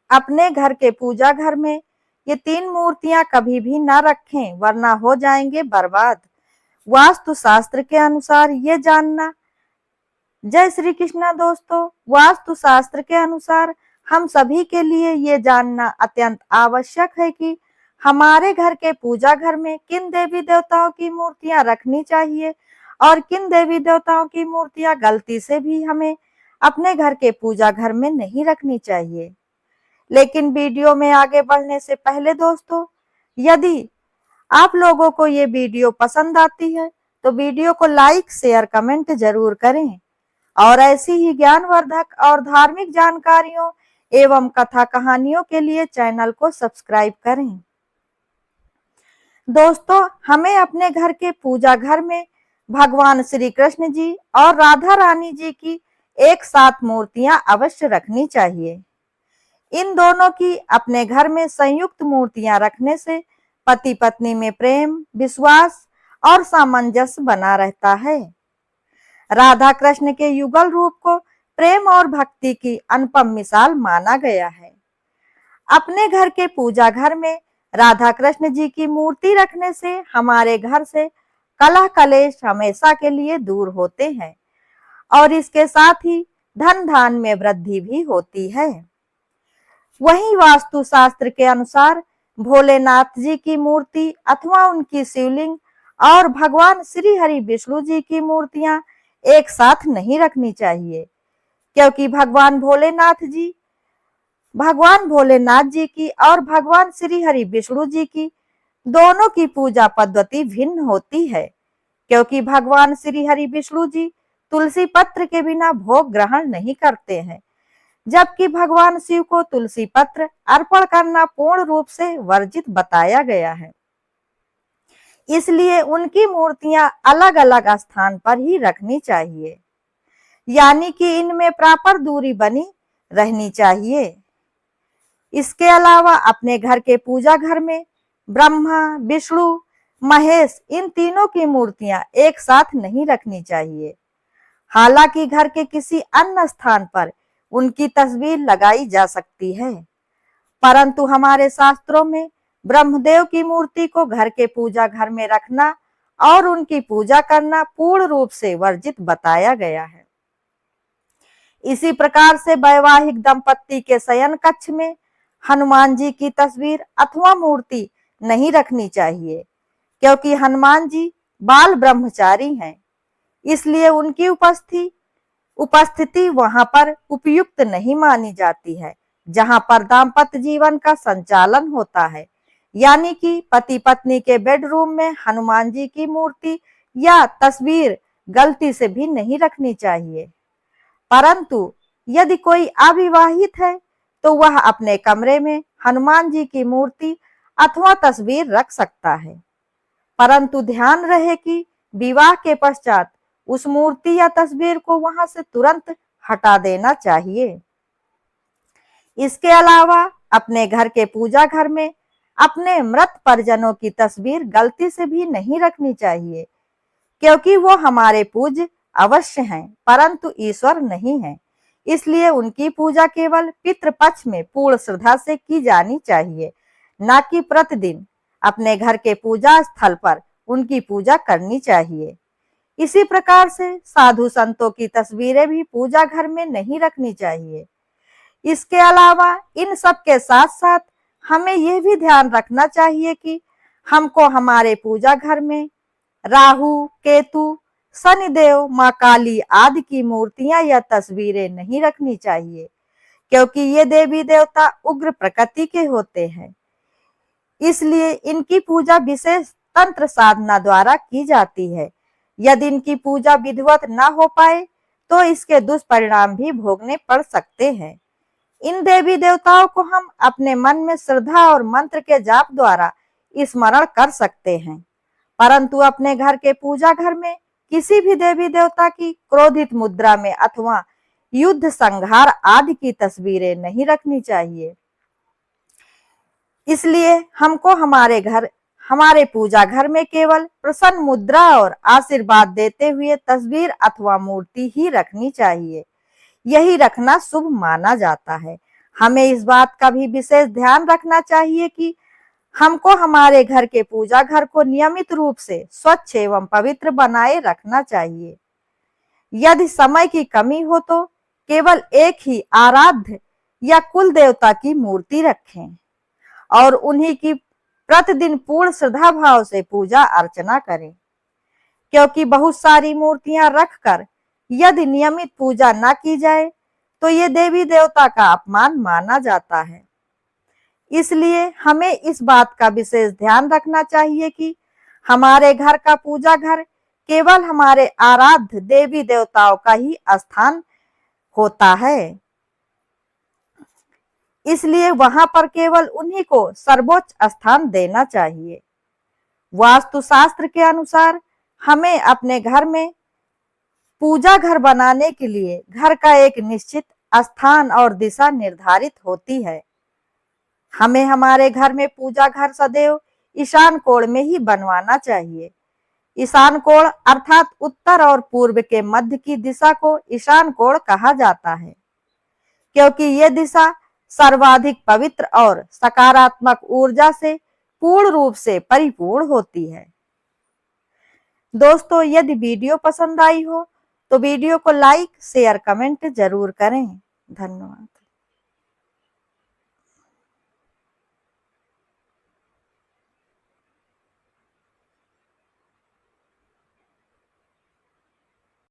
अपने घर के पूजा घर में ये 3 मूर्तियां कभी भी ना रखें, वरना हो जाएंगे बर्बाद। वास्तु शास्त्र के अनुसार ये जानना। जय श्री कृष्णा दोस्तों। वास्तु शास्त्र के अनुसार हम सभी के लिए ये जानना अत्यंत आवश्यक है कि हमारे घर के पूजा घर में किन देवी देवताओं की मूर्तियां रखनी चाहिए और किन देवी देवताओं की मूर्तियां गलती से भी हमें अपने घर के पूजा घर में नहीं रखनी चाहिए। लेकिन वीडियो में आगे बढ़ने से पहले दोस्तों, यदि आप लोगों को ये वीडियो पसंद आती है तो वीडियो को लाइक, शेयर, कमेंट जरूर करें और ऐसी ही ज्ञानवर्धक और धार्मिक जानकारियों एवं कथा कहानियों के लिए चैनल को सब्सक्राइब करें। दोस्तों, हमें अपने घर के पूजा घर में भगवान श्री कृष्ण जी और राधा रानी जी की एक साथ मूर्तियां अवश्य रखनी चाहिए। इन दोनों की अपने घर में संयुक्त मूर्तियां रखने से पति पत्नी में प्रेम, विश्वास और सामंजस्य बना रहता है। राधा कृष्ण के युगल रूप को प्रेम और भक्ति की अनुपम मिसाल माना गया है। अपने घर के पूजा घर में राधा कृष्ण जी की मूर्ति रखने से हमारे घर से कलह कलेश हमेशा के लिए दूर होते हैं और इसके साथ ही धन धान में वृद्धि भी होती है। वहीं वास्तु शास्त्र के अनुसार भोलेनाथ जी की मूर्ति अथवा उनकी शिवलिंग और भगवान श्री हरि विष्णु जी की मूर्तियां एक साथ नहीं रखनी चाहिए, क्योंकि भगवान भोलेनाथ जी की और भगवान श्री हरि विष्णु जी की दोनों की पूजा पद्धति भिन्न होती है। क्योंकि भगवान श्री हरि विष्णु जी तुलसी पत्र के बिना भोग ग्रहण नहीं करते हैं, जबकि भगवान शिव को तुलसी पत्र अर्पण करना पूर्ण रूप से वर्जित बताया गया है। इसलिए उनकी मूर्तियां अलग अलग स्थान पर ही रखनी चाहिए, यानी कि इनमें प्रॉपर दूरी बनी रहनी चाहिए। इसके अलावा अपने घर के पूजा घर में ब्रह्मा, विष्णु, महेश इन तीनों की मूर्तियां एक साथ नहीं रखनी चाहिए। हालांकि घर के किसी अन्य स्थान पर उनकी तस्वीर लगाई जा सकती है, परंतु हमारे शास्त्रों में ब्रह्मदेव की मूर्ति को घर के पूजा घर में रखना और उनकी पूजा करना पूर्ण रूप से वर्जित बताया गया है। इसी प्रकार से वैवाहिक दंपत्ति के शयन कक्ष में हनुमान जी की तस्वीर अथवा मूर्ति नहीं रखनी चाहिए, क्योंकि हनुमान जी बाल ब्रह्मचारी हैं। इसलिए उनकी उपस्थिति वहां पर उपयुक्त नहीं मानी जाती है, जहां पर दाम्पत्य जीवन का संचालन होता है। यानी कि पति पत्नी के बेडरूम में हनुमान जी की मूर्ति या तस्वीर गलती से भी नहीं रखनी चाहिए। परंतु यदि कोई अविवाहित है तो वह अपने कमरे में हनुमान जी की मूर्ति अथवा तस्वीर रख सकता है, परंतु ध्यान रहे कि विवाह के पश्चात उस मूर्ति या तस्वीर को वहां से तुरंत हटा देना चाहिए। इसके अलावा अपने घर के पूजा घर में अपने मृत परिजनों की तस्वीर गलती से भी नहीं रखनी चाहिए, क्योंकि वो हमारे पूज्य अवश्य हैं, परंतु ईश्वर नहीं है। इसलिए उनकी पूजा केवल पितृपक्ष में पूर्ण श्रद्धा से की जानी चाहिए, न कि प्रतिदिन अपने घर के पूजा स्थल पर उनकी पूजा करनी चाहिए। इसी प्रकार से साधु संतों की तस्वीरें भी पूजा घर में नहीं रखनी चाहिए। इसके अलावा इन सब के साथ साथ हमें यह भी ध्यान रखना चाहिए कि हमको हमारे पूजा घर में राहु, केतु, शनिदेव, माँ काली आदि की मूर्तियां या तस्वीरें नहीं रखनी चाहिए, क्योंकि ये देवी देवता उग्र प्रकृति के होते हैं। इसलिए इनकी पूजा विशेष तंत्र साधना द्वारा की जाती है। यदि इनकी पूजा विधिवत न हो पाए तो इसके दुष्परिणाम भी भोगने पड़ सकते हैं। इन देवी देवताओं को हम अपने मन में श्रद्धा और मंत्र के जाप द्वारा स्मरण कर सकते हैं, परंतु अपने घर के पूजा घर में किसी भी देवी देवता की क्रोधित मुद्रा में अथवा युद्ध संहार आदि की तस्वीरें नहीं रखनी चाहिए। इसलिए हमको हमारे पूजा घर में केवल प्रसन्न मुद्रा और आशीर्वाद देते हुए तस्वीर अथवा मूर्ति ही रखनी चाहिए। यही रखना शुभ माना जाता है। हमें इस बात का भी विशेष ध्यान रखना चाहिए कि हमको हमारे घर के पूजा घर को नियमित रूप से स्वच्छ एवं पवित्र बनाए रखना चाहिए। यदि समय की कमी हो तो केवल एक ही आराध्य या कुल देवता की मूर्ति रखें और उन्हीं की प्रतिदिन पूर्ण श्रद्धा भाव से पूजा अर्चना करें, क्योंकि बहुत सारी मूर्तियां रखकर यदि नियमित पूजा न की जाए तो ये देवी देवता का अपमान माना जाता है। इसलिए हमें इस बात का विशेष ध्यान रखना चाहिए कि हमारे घर का पूजा घर केवल हमारे आराध्य देवी देवताओं का ही स्थान होता है, इसलिए वहां पर केवल उन्हीं को सर्वोच्च स्थान देना चाहिए। वास्तुशास्त्र के अनुसार हमें अपने घर में पूजा घर बनाने के लिए घर का एक निश्चित स्थान और दिशा निर्धारित होती है। हमें हमारे घर में पूजा घर सदैव ईशान कोण में ही बनवाना चाहिए। ईशान कोण अर्थात उत्तर और पूर्व के मध्य की दिशा को ईशान कोण कहा जाता है, क्योंकि ये दिशा सर्वाधिक पवित्र और सकारात्मक ऊर्जा से पूर्ण रूप से परिपूर्ण होती है। दोस्तों, यदि वीडियो पसंद आई हो तो वीडियो को लाइक, शेयर, कमेंट जरूर करें। धन्यवाद।